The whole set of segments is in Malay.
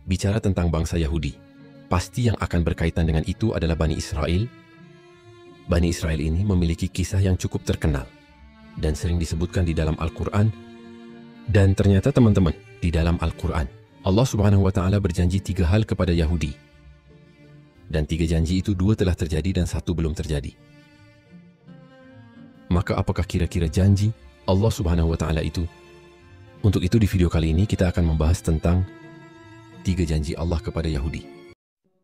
bicara tentang bangsa Yahudi, pasti yang akan berkaitan dengan itu adalah Bani Israel. Bani Israel ini memiliki kisah yang cukup terkenal dan sering disebutkan di dalam Al-Quran. Dan ternyata teman-teman, di dalam Al-Quran, Allah Subhanahu wa Ta'ala berjanji 3 hal kepada Yahudi. Dan 3 janji itu 2 telah terjadi dan 1 belum terjadi. Maka apakah kira-kira janji Allah Subhanahu wa Ta'ala itu? Untuk itu di video kali ini kita akan membahas tentang 3 janji Allah kepada Yahudi.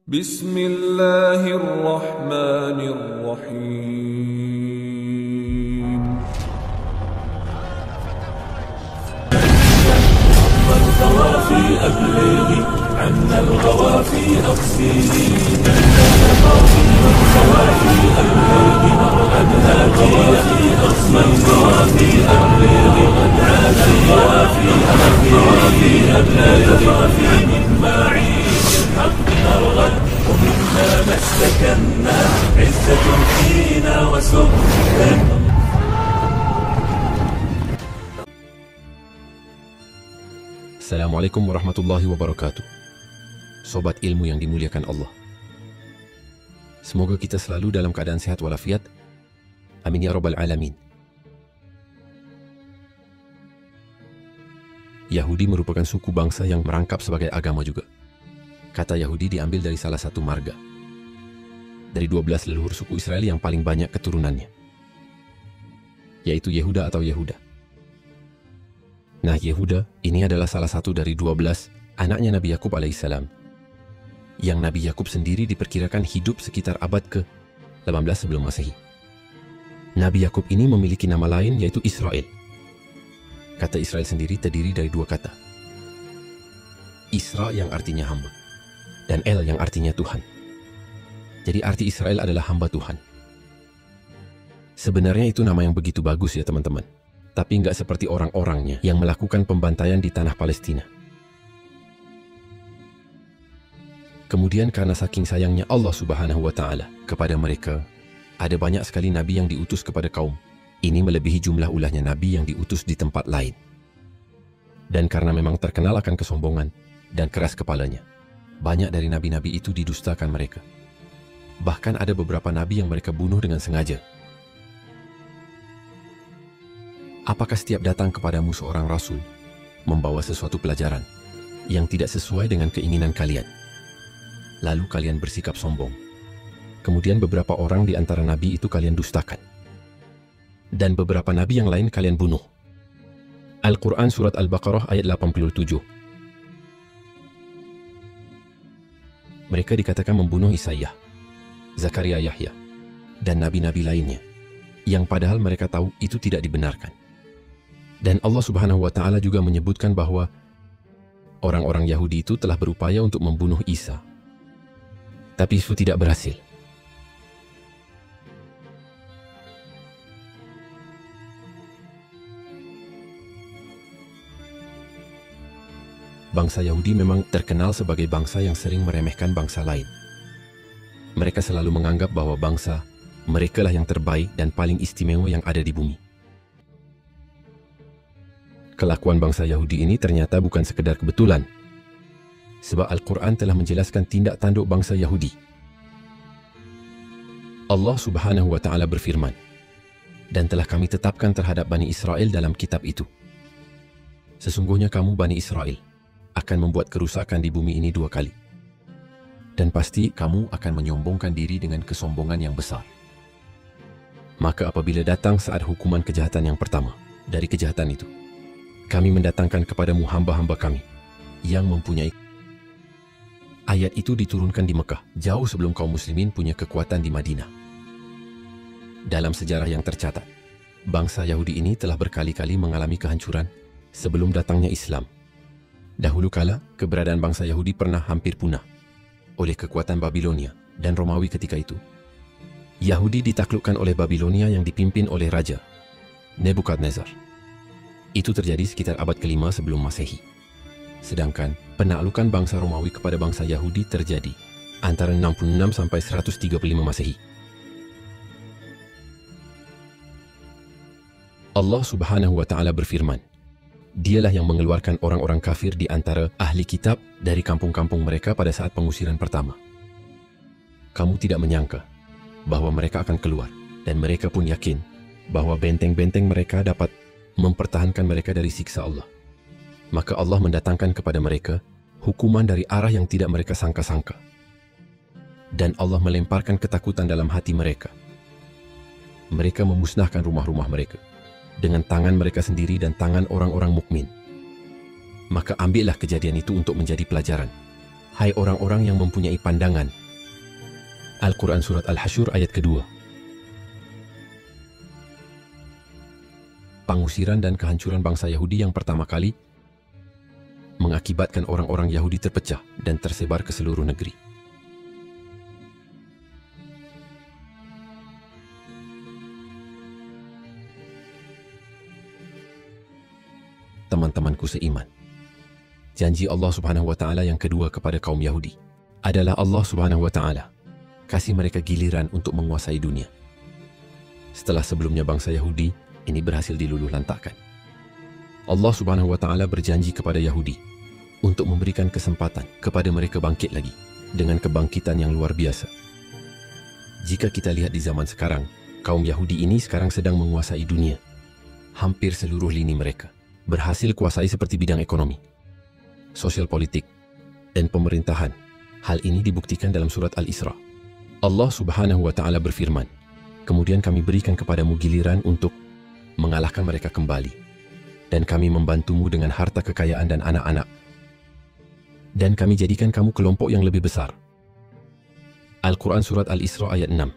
Bismillahirrahmanirrahim. الغوافي أبلغي عنا الغوافي أغسلي الغوافي أبلغي الغوافي أغسلي أبلغي الغوافي أبلغي من معين الحق نرغب ومنا ما استكنا عزة فينا وسكن. Assalamualaikum warahmatullahi wabarakatuh. Sobat ilmu yang dimuliakan Allah, semoga kita selalu dalam keadaan sehat walafiat. Amin ya rabbal alamin. Yahudi merupakan suku bangsa yang merangkap sebagai agama juga. Kata Yahudi diambil dari salah satu marga dari 12 leluhur suku Israel yang paling banyak keturunannya, yaitu Yehuda atau Yehuda. Nah, Yehuda ini adalah salah satu dari 12 anaknya Nabi Yakub alaihissalam, yang Nabi Yakub sendiri diperkirakan hidup sekitar abad ke-18 sebelum Masehi. Nabi Yakub ini memiliki nama lain yaitu Israel. Kata Israel sendiri terdiri dari 2 kata. Isra yang artinya hamba, dan El yang artinya Tuhan. Jadi arti Israel adalah hamba Tuhan. Sebenarnya itu nama yang begitu bagus ya teman-teman. Tapi nggak seperti orang-orangnya yang melakukan pembantaian di tanah Palestina. Kemudian karena saking sayangnya Allah Subhanahu wa Ta'ala kepada mereka, ada banyak sekali nabi yang diutus kepada kaum. Ini melebihi jumlah ulahnya nabi yang diutus di tempat lain. Dan karena memang terkenal akan kesombongan dan keras kepalanya, banyak dari nabi-nabi itu didustakan mereka. Bahkan ada beberapa nabi yang mereka bunuh dengan sengaja. Apakah setiap datang kepadamu seorang rasul membawa sesuatu pelajaran yang tidak sesuai dengan keinginan kalian, lalu kalian bersikap sombong? Kemudian beberapa orang di antara nabi itu kalian dustakan, dan beberapa nabi yang lain kalian bunuh. Al-Quran Surat Al-Baqarah ayat 87. Mereka dikatakan membunuh Isaiyah, Zakaria, Yahya, dan nabi-nabi lainnya, yang padahal mereka tahu itu tidak dibenarkan. Dan Allah Subhanahu wa Ta'ala juga menyebutkan bahwa orang-orang Yahudi itu telah berupaya untuk membunuh Isa, tapi itu tidak berhasil. Bangsa Yahudi memang terkenal sebagai bangsa yang sering meremehkan bangsa lain. Mereka selalu menganggap bahwa bangsa mereka lah yang terbaik dan paling istimewa yang ada di bumi. Kelakuan bangsa Yahudi ini ternyata bukan sekedar kebetulan, sebab Al-Quran telah menjelaskan tindak tanduk bangsa Yahudi. Allah Subhanahu wa Ta'ala berfirman, dan telah kami tetapkan terhadap Bani Israel dalam kitab itu, sesungguhnya kamu Bani Israel akan membuat kerusakan di bumi ini 2 kali, dan pasti kamu akan menyombongkan diri dengan kesombongan yang besar. Maka apabila datang saat hukuman kejahatan yang pertama dari kejahatan itu, kami mendatangkan kepadamu hamba-hamba kami yang mempunyai. Ayat itu diturunkan di Mekah, jauh sebelum kaum muslimin punya kekuatan di Madinah. Dalam sejarah yang tercatat, bangsa Yahudi ini telah berkali-kali mengalami kehancuran sebelum datangnya Islam. Dahulu kala, keberadaan bangsa Yahudi pernah hampir punah oleh kekuatan Babilonia dan Romawi ketika itu. Yahudi ditaklukkan oleh Babilonia yang dipimpin oleh Raja Nebukadnezar. Itu terjadi sekitar abad ke-5 sebelum Masehi. Sedangkan penaklukan bangsa Romawi kepada bangsa Yahudi terjadi antara 66 sampai 135 Masehi. Allah Subhanahu wa Ta'ala berfirman, Dialah yang mengeluarkan orang-orang kafir di antara ahli kitab dari kampung-kampung mereka pada saat pengusiran pertama. Kamu tidak menyangka bahwa mereka akan keluar, dan mereka pun yakin bahwa benteng-benteng mereka dapat mempertahankan mereka dari siksa Allah. Maka Allah mendatangkan kepada mereka hukuman dari arah yang tidak mereka sangka-sangka. Dan Allah melemparkan ketakutan dalam hati mereka. Mereka memusnahkan rumah-rumah mereka dengan tangan mereka sendiri dan tangan orang-orang mukmin. Maka ambillah kejadian itu untuk menjadi pelajaran, hai orang-orang yang mempunyai pandangan. Al-Quran Surat Al-Hasyr ayat kedua. Pengusiran dan kehancuran bangsa Yahudi yang pertama kali mengakibatkan orang-orang Yahudi terpecah dan tersebar ke seluruh negeri. Teman-temanku seiman, janji Allah Subhanahu wa Ta'ala yang kedua kepada kaum Yahudi adalah Allah Subhanahu wa Ta'ala kasih mereka giliran untuk menguasai dunia. Setelah sebelumnya bangsa Yahudi ini berhasil diluluh lantakkan, Allah Subhanahu wa Ta'ala berjanji kepada Yahudi untuk memberikan kesempatan kepada mereka bangkit lagi dengan kebangkitan yang luar biasa. Jika kita lihat di zaman sekarang, kaum Yahudi ini sekarang sedang menguasai dunia. Hampir seluruh lini mereka berhasil kuasai seperti bidang ekonomi, sosial politik, dan pemerintahan. Hal ini dibuktikan dalam surat Al-Isra. Allah Subhanahu wa Ta'ala berfirman, kemudian kami berikan kepadamu giliran untuk mengalahkan mereka kembali, dan kami membantumu dengan harta kekayaan dan anak-anak, dan kami jadikan kamu kelompok yang lebih besar. Al-Quran Surat Al-Isra ayat 6.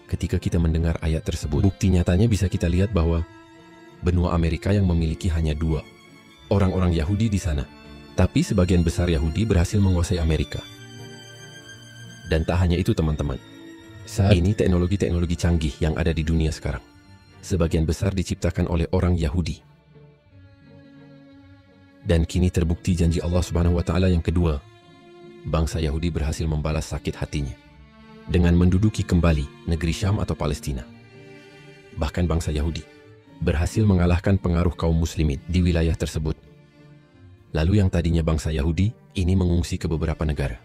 Ketika kita mendengar ayat tersebut, bukti nyatanya bisa kita lihat bahwa benua Amerika yang memiliki hanya 2 orang-orang Yahudi di sana. Tapi sebagian besar Yahudi berhasil menguasai Amerika. Dan tak hanya itu teman-teman. Saat ini teknologi-teknologi canggih yang ada di dunia sekarang, sebagian besar diciptakan oleh orang Yahudi. Dan kini terbukti janji Allah Subhanahu wa Ta'ala yang kedua. Bangsa Yahudi berhasil membalas sakit hatinya dengan menduduki kembali negeri Syam atau Palestina. Bahkan bangsa Yahudi berhasil mengalahkan pengaruh kaum muslimin di wilayah tersebut. Lalu yang tadinya bangsa Yahudi ini mengungsi ke beberapa negara.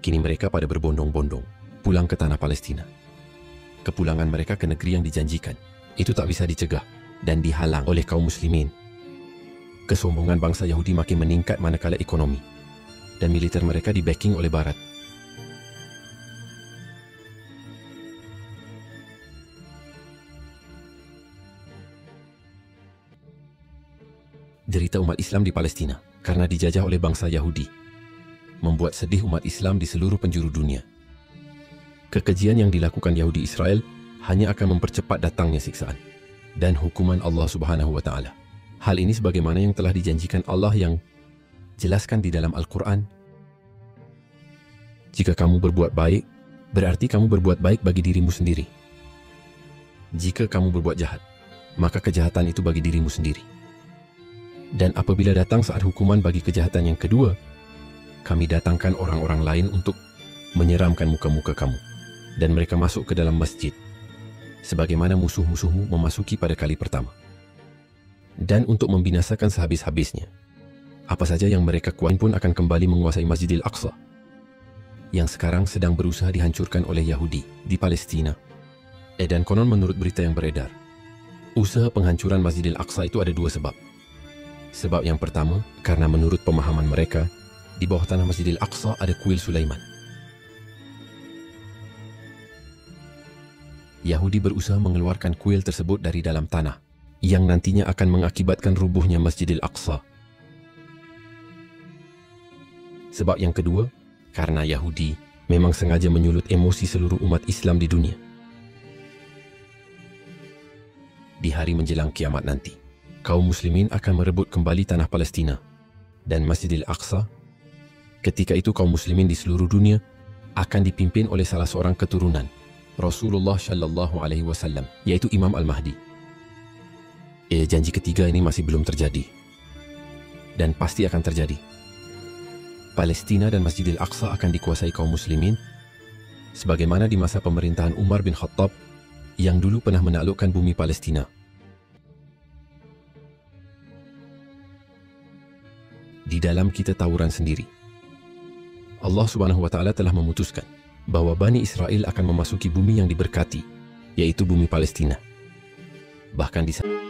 Kini mereka pada berbondong-bondong pulang ke tanah Palestina. Kepulangan mereka ke negeri yang dijanjikan itu tak bisa dicegah dan dihalang oleh kaum muslimin. Kesombongan bangsa Yahudi makin meningkat manakala ekonomi dan militer mereka di-backing oleh Barat. Derita umat Islam di Palestina karena dijajah oleh bangsa Yahudi membuat sedih umat Islam di seluruh penjuru dunia. Kekejian yang dilakukan Yahudi Israel hanya akan mempercepat datangnya siksaan dan hukuman Allah Subhanahu wa Ta'ala. Hal ini sebagaimana yang telah dijanjikan Allah yang jelaskan di dalam Al-Quran. Jika kamu berbuat baik, berarti kamu berbuat baik bagi dirimu sendiri. Jika kamu berbuat jahat, maka kejahatan itu bagi dirimu sendiri. Dan apabila datang saat hukuman bagi kejahatan yang kedua, kami datangkan orang-orang lain untuk menyeramkan muka-muka kamu, dan mereka masuk ke dalam masjid, sebagaimana musuh-musuhmu memasuki pada kali pertama. Dan untuk membinasakan sehabis-habisnya, apa saja yang mereka kuasain pun akan kembali menguasai Masjidil Aqsa, yang sekarang sedang berusaha dihancurkan oleh Yahudi di Palestina. Dan konon menurut berita yang beredar, usaha penghancuran Masjidil Aqsa itu ada 2 sebab. Sebab yang pertama, karena menurut pemahaman mereka, di bawah tanah Masjidil Aqsa ada kuil Sulaiman. Yahudi berusaha mengeluarkan kuil tersebut dari dalam tanah, yang nantinya akan mengakibatkan rubuhnya Masjidil Aqsa. Sebab yang kedua, karena Yahudi memang sengaja menyulut emosi seluruh umat Islam di dunia. Di hari menjelang kiamat nanti, kaum muslimin akan merebut kembali tanah Palestina dan Masjidil Aqsa. Ketika itu kaum muslimin di seluruh dunia akan dipimpin oleh salah seorang keturunan Rasulullah Shallallahu Alaihi Wasallam, yaitu Imam Al-Mahdi. Janji ketiga ini masih belum terjadi dan pasti akan terjadi. Palestina dan Masjidil Aqsa akan dikuasai kaum muslimin sebagaimana di masa pemerintahan Umar bin Khattab yang dulu pernah menaklukkan bumi Palestina. di dalam Kitab Taurat sendiri. Allah Subhanahu wa Ta'ala telah memutuskan bahawa Bani Israel akan memasuki bumi yang diberkati, yaitu bumi Palestina. Bahkan di sana